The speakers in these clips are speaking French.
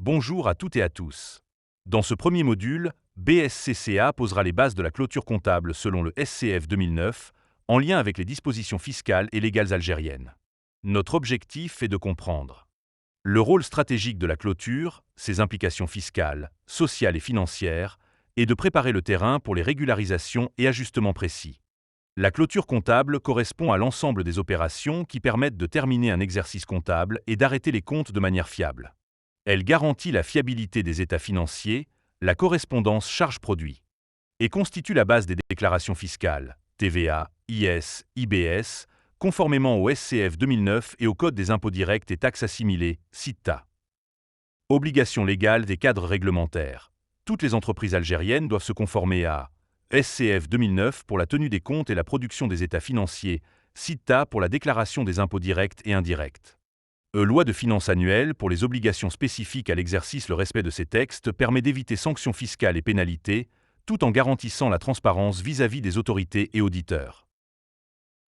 Bonjour à toutes et à tous. Dans ce premier module, BSCCA posera les bases de la clôture comptable selon le SCF 2009, en lien avec les dispositions fiscales et légales algériennes. Notre objectif est de comprendre le rôle stratégique de la clôture, ses implications fiscales, sociales et financières, et de préparer le terrain pour les régularisations et ajustements précis. La clôture comptable correspond à l'ensemble des opérations qui permettent de terminer un exercice comptable et d'arrêter les comptes de manière fiable. Elle garantit la fiabilité des états financiers, la correspondance charges-produits, et constitue la base des déclarations fiscales, TVA, IS, IBS, conformément au SCF 2009 et au Code des impôts directs et taxes assimilées, CITA. Obligations légales des cadres réglementaires. Toutes les entreprises algériennes doivent se conformer à SCF 2009 pour la tenue des comptes et la production des états financiers, CITA pour la déclaration des impôts directs et indirects. Loi de finances annuelle pour les obligations spécifiques à l'exercice. Le respect de ces textes permet d'éviter sanctions fiscales et pénalités, tout en garantissant la transparence vis-à-vis des autorités et auditeurs.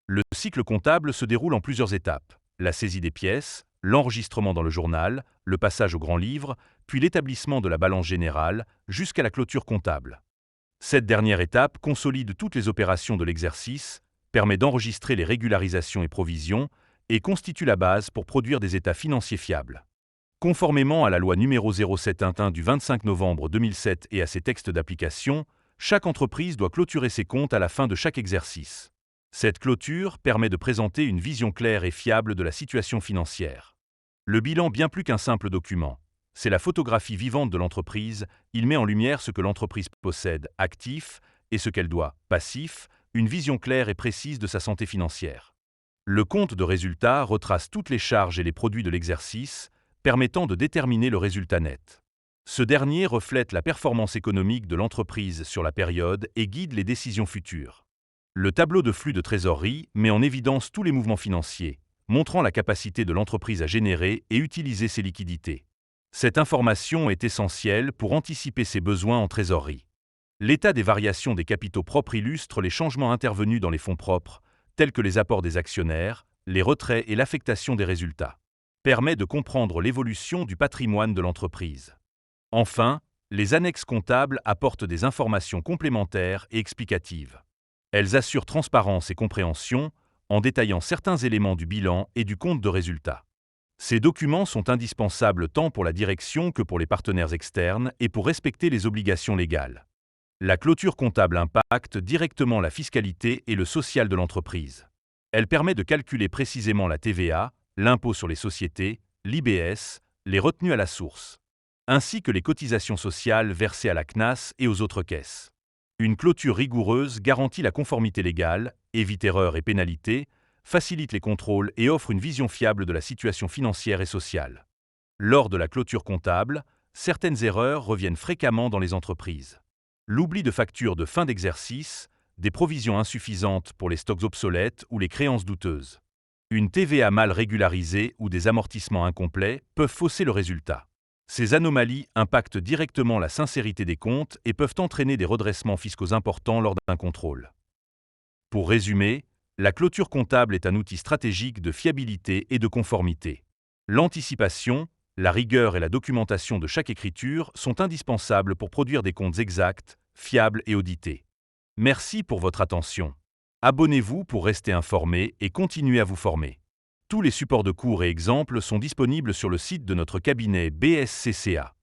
Le cycle comptable se déroule en plusieurs étapes: la saisie des pièces, l'enregistrement dans le journal, le passage au grand livre, puis l'établissement de la balance générale, jusqu'à la clôture comptable. Cette dernière étape consolide toutes les opérations de l'exercice, permet d'enregistrer les régularisations et provisions, et constitue la base pour produire des états financiers fiables. Conformément à la loi numéro 0711 du 25 novembre 2007 et à ses textes d'application, chaque entreprise doit clôturer ses comptes à la fin de chaque exercice. Cette clôture permet de présenter une vision claire et fiable de la situation financière. Le bilan, bien plus qu'un simple document, c'est la photographie vivante de l'entreprise. Il met en lumière ce que l'entreprise possède, actif, et ce qu'elle doit, passif, une vision claire et précise de sa santé financière. Le compte de résultat retrace toutes les charges et les produits de l'exercice, permettant de déterminer le résultat net. Ce dernier reflète la performance économique de l'entreprise sur la période et guide les décisions futures. Le tableau de flux de trésorerie met en évidence tous les mouvements financiers, montrant la capacité de l'entreprise à générer et utiliser ses liquidités. Cette information est essentielle pour anticiper ses besoins en trésorerie. L'état des variations des capitaux propres illustre les changements intervenus dans les fonds propres, tels que les apports des actionnaires, les retraits et l'affectation des résultats. Permet de comprendre l'évolution du patrimoine de l'entreprise. Enfin, les annexes comptables apportent des informations complémentaires et explicatives. Elles assurent transparence et compréhension en détaillant certains éléments du bilan et du compte de résultat. Ces documents sont indispensables tant pour la direction que pour les partenaires externes et pour respecter les obligations légales. La clôture comptable impacte directement la fiscalité et le social de l'entreprise. Elle permet de calculer précisément la TVA, l'impôt sur les sociétés, l'IBS, les retenues à la source, ainsi que les cotisations sociales versées à la CNAS et aux autres caisses. Une clôture rigoureuse garantit la conformité légale, évite erreurs et pénalités, facilite les contrôles et offre une vision fiable de la situation financière et sociale. Lors de la clôture comptable, certaines erreurs reviennent fréquemment dans les entreprises. L'oubli de factures de fin d'exercice, des provisions insuffisantes pour les stocks obsolètes ou les créances douteuses. Une TVA mal régularisée ou des amortissements incomplets peuvent fausser le résultat. Ces anomalies impactent directement la sincérité des comptes et peuvent entraîner des redressements fiscaux importants lors d'un contrôle. Pour résumer, la clôture comptable est un outil stratégique de fiabilité et de conformité. L'anticipation, la rigueur et la documentation de chaque écriture sont indispensables pour produire des comptes exacts, fiables et audités. Merci pour votre attention. Abonnez-vous pour rester informé et continuez à vous former. Tous les supports de cours et exemples sont disponibles sur le site de notre cabinet BSCCA.